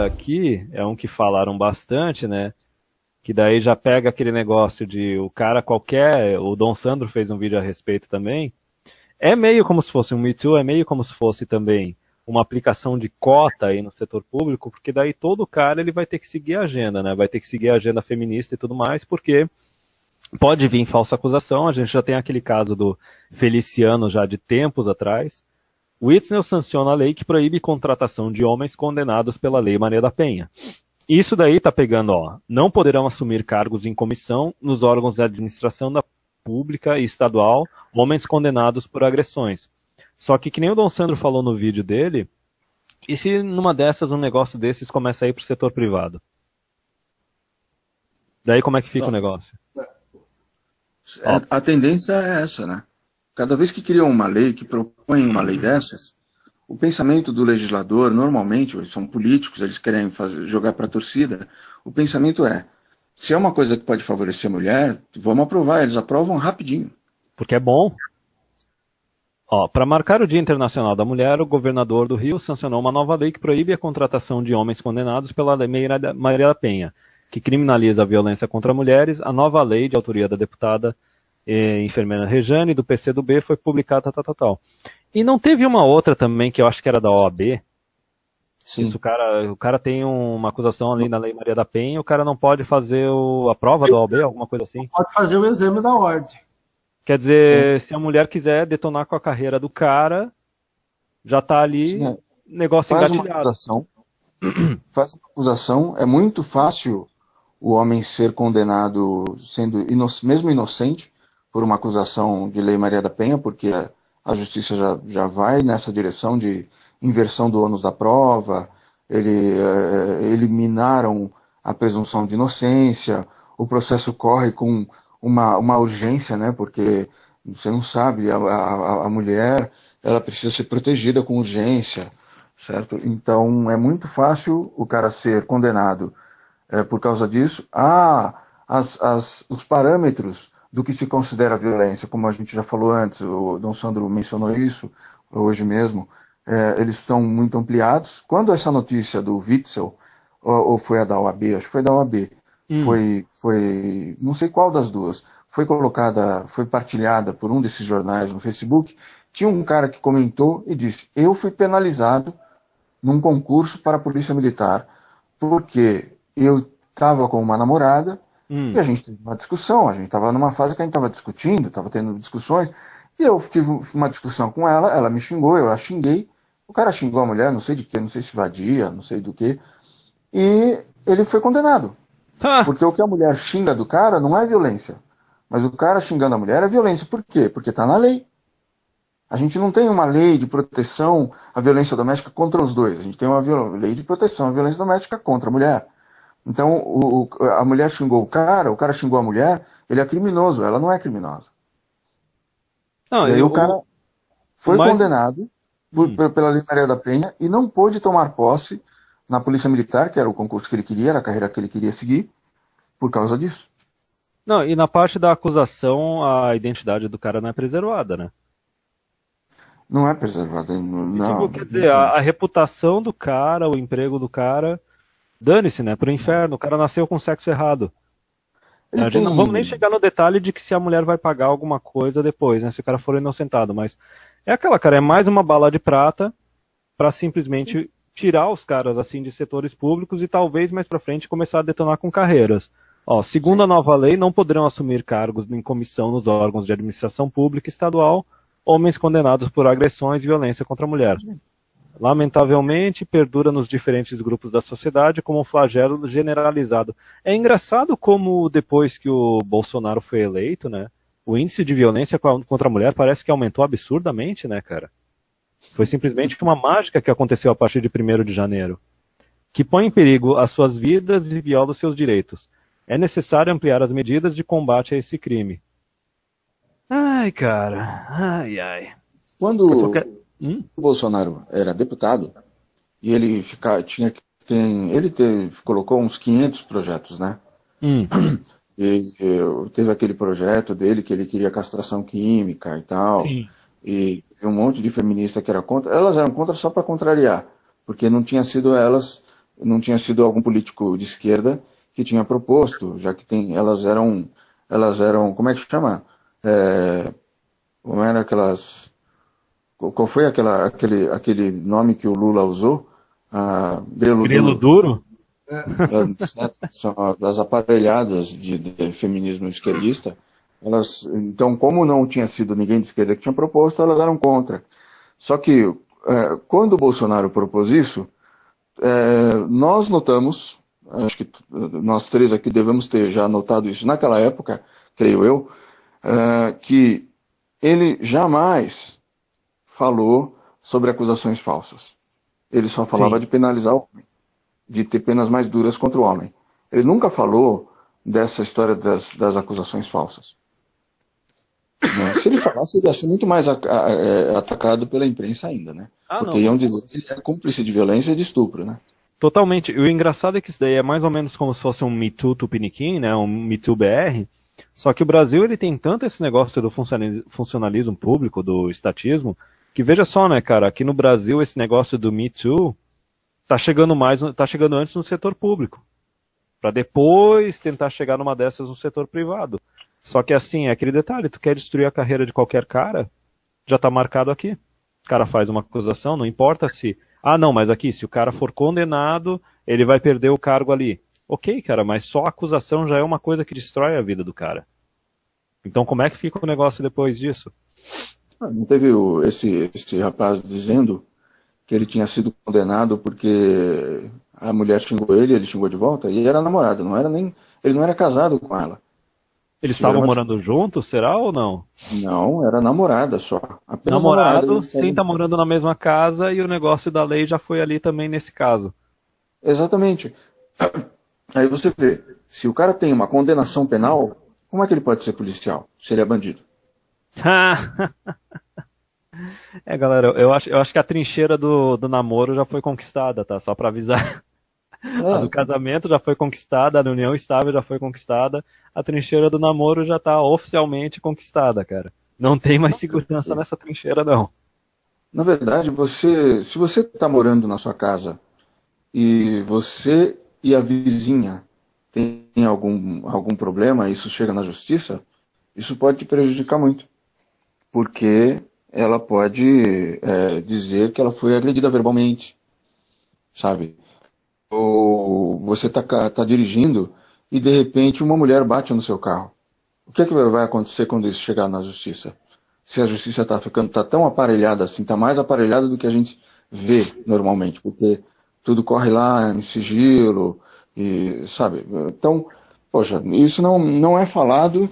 aqui é um que falaram bastante, né? Que daí já pega aquele negócio de o cara qualquer, o Dom Sandro fez um vídeo a respeito também. É meio como se fosse um Me Too, é meio como se fosse também uma aplicação de cota aí no setor público, porque daí todo cara ele vai ter que seguir a agenda, né? Vai ter que seguir a agenda feminista e tudo mais, porque pode vir falsa acusação. A gente já tem aquele caso do Feliciano já de tempos atrás. O Witzel sanciona a lei que proíbe contratação de homens condenados pela Lei Maria da Penha. Isso daí tá pegando, ó, não poderão assumir cargos em comissão nos órgãos da administração da pública e estadual, homens condenados por agressões. Só que nem o Dom Sandro falou no vídeo dele, e se numa dessas um negócio desses começa a ir pro setor privado? Daí como é que fica o negócio? A tendência é essa, né? Cada vez que criam uma lei, que propõem uma lei dessas, o pensamento do legislador, normalmente, eles são políticos, eles querem jogar para a torcida, o pensamento é, se é uma coisa que pode favorecer a mulher, vamos aprovar, eles aprovam rapidinho. Porque é bom. Para marcar o Dia Internacional da Mulher, o governador do Rio sancionou uma nova lei que proíbe a contratação de homens condenados pela Lei Maria da Penha, que criminaliza a violência contra mulheres. A nova lei, de autoria da deputada enfermeira Rejane, do PCdoB, foi publicada, tal. E não teve uma outra também, que eu acho que era da OAB? Sim. Isso, o cara tem uma acusação ali na Lei Maria da Penha, o cara não pode fazer a prova da OAB, alguma coisa assim? Pode fazer o exame da ordem. Quer dizer, se a mulher quiser detonar com a carreira do cara, já tá ali, negócio engatilhado. Faz uma acusação, é muito fácil o homem ser condenado sendo mesmo inocente por uma acusação de Lei Maria da Penha, porque a justiça já vai nessa direção de inversão do ônus da prova, eliminaram a presunção de inocência, o processo corre com uma urgência, né? Porque você não sabe, a mulher ela precisa ser protegida com urgência, certo? Então é muito fácil o cara ser condenado por causa disso. Os parâmetros do que se considera violência, como a gente já falou antes, o Dom Sandro mencionou isso hoje mesmo, eles estão muito ampliados. Quando essa notícia do Witzel, ou foi a da OAB, acho que foi da OAB, foi não sei qual das duas, foi partilhada por um desses jornais no Facebook, tinha um cara que comentou e disse, eu fui penalizado num concurso para a Polícia Militar, porque eu estava com uma namorada, e a gente teve uma discussão, a gente estava numa fase que a gente estava discutindo, estava tendo discussões, e eu tive uma discussão com ela me xingou, eu a xinguei, o cara xingou a mulher, não sei de quê, não sei se vadia, não sei do que, e ele foi condenado. Porque o que a mulher xinga do cara não é violência. Mas o cara xingando a mulher é violência. Por quê? Porque está na lei. A gente não tem uma lei de proteção à violência doméstica contra os dois. A gente tem uma lei de proteção à violência doméstica contra a mulher. Então, a mulher xingou o cara xingou a mulher, ele é criminoso, ela não é criminosa. Não, e aí o cara foi condenado pela Lei Maria da Penha e não pôde tomar posse na Polícia Militar, que era o concurso que ele queria, era a carreira que ele queria seguir, por causa disso. Não, e na parte da acusação, a identidade do cara não é preservada, né? Não é preservada, não. Quer dizer, a reputação do cara, o emprego do cara, dane-se, né? Pro inferno, o cara nasceu com sexo errado. A gente não vamos nem chegar no detalhe de que se a mulher vai pagar alguma coisa depois, né? Se o cara for inocentado, mas é aquela, cara, é mais uma bala de prata pra simplesmente tirar os caras assim de setores públicos e talvez mais pra frente começar a detonar com carreiras. Segundo a nova lei, não poderão assumir cargos em comissão nos órgãos de administração pública estadual homens condenados por agressões e violência contra a mulher. Lamentavelmente, perdura nos diferentes grupos da sociedade como um flagelo generalizado. É engraçado como depois que o Bolsonaro foi eleito, né, o índice de violência contra a mulher parece que aumentou absurdamente, né, cara? Foi simplesmente uma mágica que aconteceu a partir de 1º de janeiro, que põe em perigo as suas vidas e viola os seus direitos. É necessário ampliar as medidas de combate a esse crime. Ai, cara. Ai. Quando o Bolsonaro era deputado, e ele colocou uns 500 projetos, né? E teve aquele projeto dele que ele queria castração química e tal. Sim. E um monte de feminista que era contra. Elas eram contra só para contrariar, porque não tinha sido elas não tinha sido algum político de esquerda que tinha proposto, já que elas eram, como é que chama? Como era aquelas, qual foi aquele nome que o Lula usou? Grelo Grilo duro. duro? São as aparelhadas de feminismo esquerdista. Então, como não tinha sido ninguém de esquerda que tinha proposto, elas eram contra. Só que, quando o Bolsonaro propôs isso, nós notamos, acho que nós três aqui devemos ter já notado isso naquela época, creio eu, que ele jamais falou sobre acusações falsas. Ele só falava Sim. de penalizar o homem, de ter penas mais duras contra o homem. Ele nunca falou dessa história das acusações falsas. Né? Se ele falasse, ele ia ser muito mais atacado pela imprensa ainda, né? Porque Não. iam dizer que ele é cúmplice de violência e de estupro, né? Totalmente. E o engraçado é que isso daí é mais ou menos como se fosse um Me Too Tupiniquim, né? Um Me Too BR. Só que o Brasil ele tem tanto esse negócio do funcionalismo público, do estatismo, que veja só, né, cara, aqui no Brasil esse negócio do Me Too tá chegando antes no setor público, para depois tentar chegar numa dessas no setor privado. Só que assim, é aquele detalhe, tu quer destruir a carreira de qualquer cara, já tá marcado aqui. O cara faz uma acusação, não importa se... não, mas aqui, se o cara for condenado, ele vai perder o cargo ali. Ok, cara, mas só a acusação já é uma coisa que destrói a vida do cara. Então como é que fica o negócio depois disso? Não teve esse rapaz dizendo que ele tinha sido condenado porque a mulher xingou ele xingou de volta, e era namorado, ele não era casado com ela. Eles estavam morando juntos, será ou não? Não, era namorada só. Apenas namorado sem estar morando na mesma casa, e o negócio da lei já foi ali também nesse caso. Exatamente. Aí você vê, se o cara tem uma condenação penal, como é que ele pode ser policial, se ele é bandido? Galera, eu acho que a trincheira do namoro já foi conquistada, tá? Só pra avisar. A do casamento já foi conquistada, a da união estável já foi conquistada, a trincheira do namoro já tá oficialmente conquistada, cara. Não tem mais segurança nessa trincheira, não. Na verdade, se você tá morando na sua casa e você e a vizinha tem algum problema, isso chega na justiça, isso pode te prejudicar muito. Porque ela pode dizer que ela foi agredida verbalmente, sabe? Ou você tá dirigindo e de repente uma mulher bate no seu carro. O que é que vai acontecer quando isso chegar na justiça? Se a justiça tá tão aparelhada assim, tá mais aparelhada do que a gente vê normalmente, porque tudo corre lá em sigilo, e sabe? Então, poxa, isso não é falado,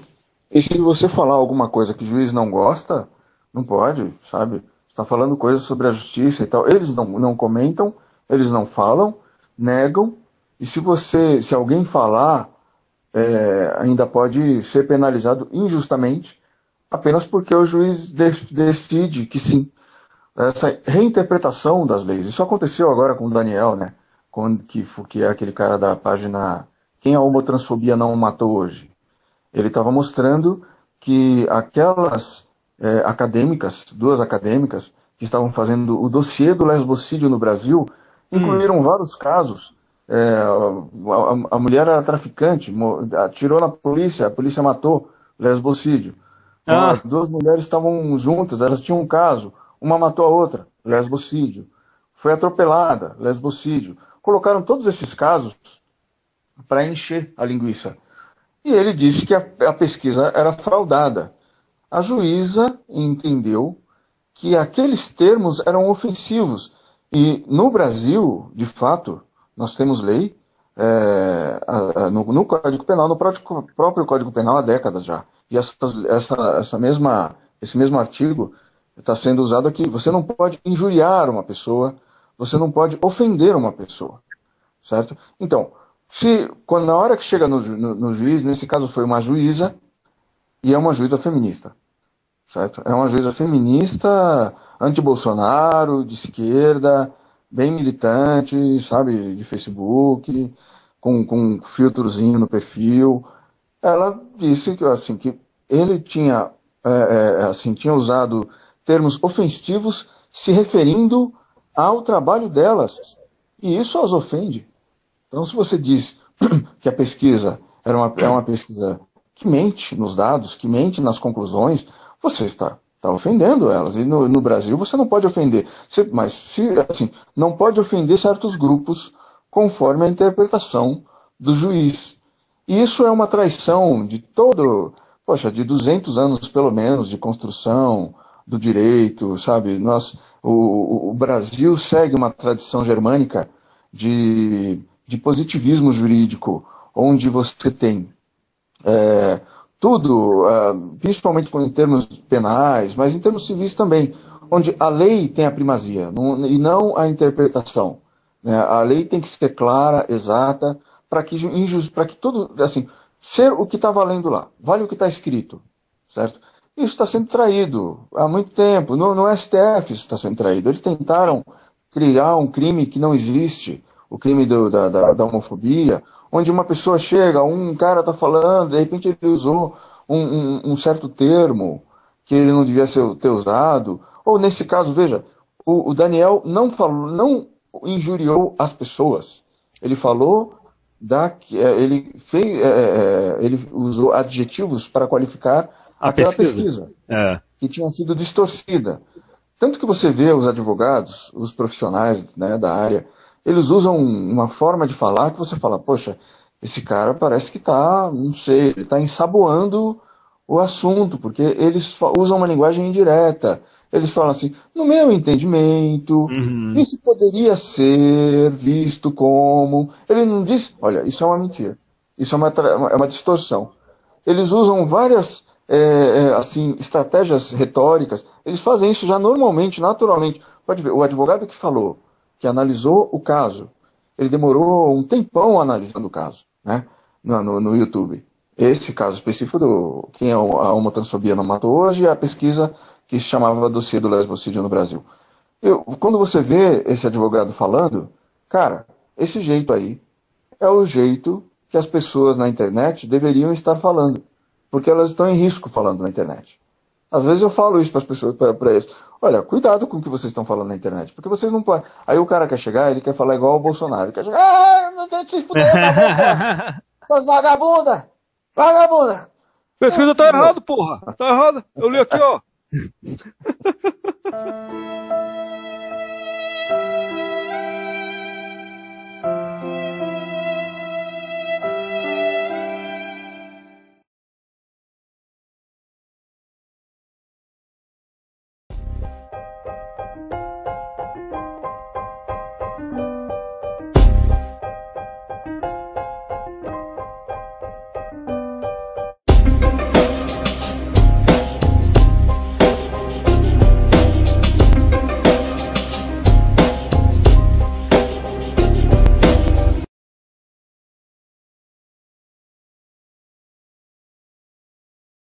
e se você falar alguma coisa que o juiz não gosta, não pode, sabe? Você está falando coisas sobre a justiça e tal. Eles não comentam, eles não falam, negam, e se alguém falar, ainda pode ser penalizado injustamente, apenas porque o juiz decide que sim. Essa reinterpretação das leis. Isso aconteceu agora com o Daniel, né? Que é aquele cara da página Quem a Homotransfobia Não Matou Hoje. Ele estava mostrando que aquelas duas acadêmicas, que estavam fazendo o dossiê do lesbocídio no Brasil, incluíram vários casos. A mulher era traficante, atirou na polícia, a polícia matou, lesbocídio. Duas mulheres estavam juntas, elas tinham um caso, uma matou a outra, lesbocídio. Foi atropelada, lesbocídio. Colocaram todos esses casos para encher a linguiça. E ele disse que a pesquisa era fraudada. A juíza entendeu que aqueles termos eram ofensivos. E no Brasil, de fato, nós temos lei no Código Penal, no próprio Código Penal há décadas já. E esse mesmo artigo está sendo usado aqui. Você não pode injuriar uma pessoa, você não pode ofender uma pessoa, certo? Então, na hora que chega no juiz, nesse caso foi uma juíza, e é uma juíza feminista, certo? É uma juíza feminista, anti-Bolsonaro, de esquerda, bem militante, sabe, de Facebook, com um filtrozinho no perfil. Ela disse que ele tinha usado termos ofensivos se referindo ao trabalho delas. E isso as ofende. Então, se você diz que a pesquisa é uma pesquisa que mente nos dados, que mente nas conclusões, você está ofendendo elas. E no Brasil você não pode ofender. Assim, não pode ofender certos grupos conforme a interpretação do juiz. E isso é uma traição de 200 anos pelo menos de construção do direito, sabe? O Brasil segue uma tradição germânica de positivismo jurídico, onde você tem tudo, principalmente em termos penais, mas em termos civis também, onde a lei tem a primazia e não a interpretação. Né? A lei tem que ser clara, exata, para que tudo, assim, ser o que está valendo lá, vale o que está escrito, certo? Isso está sendo traído há muito tempo, no STF isso está sendo traído. Eles tentaram criar um crime que não existe, o crime da homofobia, onde uma pessoa chega, um cara está falando, de repente ele usou um certo termo que ele não devia ter usado, ou nesse caso, veja, o Daniel não injuriou as pessoas, ele falou ele usou adjetivos para qualificar aquela pesquisa que tinha sido distorcida. Tanto que você vê os advogados, os profissionais, né, da área, eles usam uma forma de falar que você fala, poxa, esse cara parece que está, não sei, ele está ensaboando o assunto, porque eles usam uma linguagem indireta. Eles falam assim, no meu entendimento, isso poderia ser visto como... Ele não diz, olha, isso é uma mentira, isso é uma distorção. Eles usam várias assim, estratégias retóricas, eles fazem isso já normalmente, naturalmente. Pode ver, o advogado que falou, que analisou o caso, ele demorou um tempão analisando o caso, né, no YouTube. Esse caso específico quem é a homotransfobia não matou hoje é a pesquisa que se chamava Dossiê do Lesbocídio no Brasil. Quando você vê esse advogado falando, cara, esse jeito aí é o jeito que as pessoas na internet deveriam estar falando, porque elas estão em risco falando na internet. Às vezes eu falo isso para as pessoas, para eles. Olha, cuidado com o que vocês estão falando na internet, porque vocês não podem. Aí o cara quer chegar, ele quer falar igual ao Bolsonaro. Ele quer chegar, não tem que se fuder, vagabunda! Vagabunda! Pesquisa tá errado, porra! Tá errado! Eu li aqui, ó!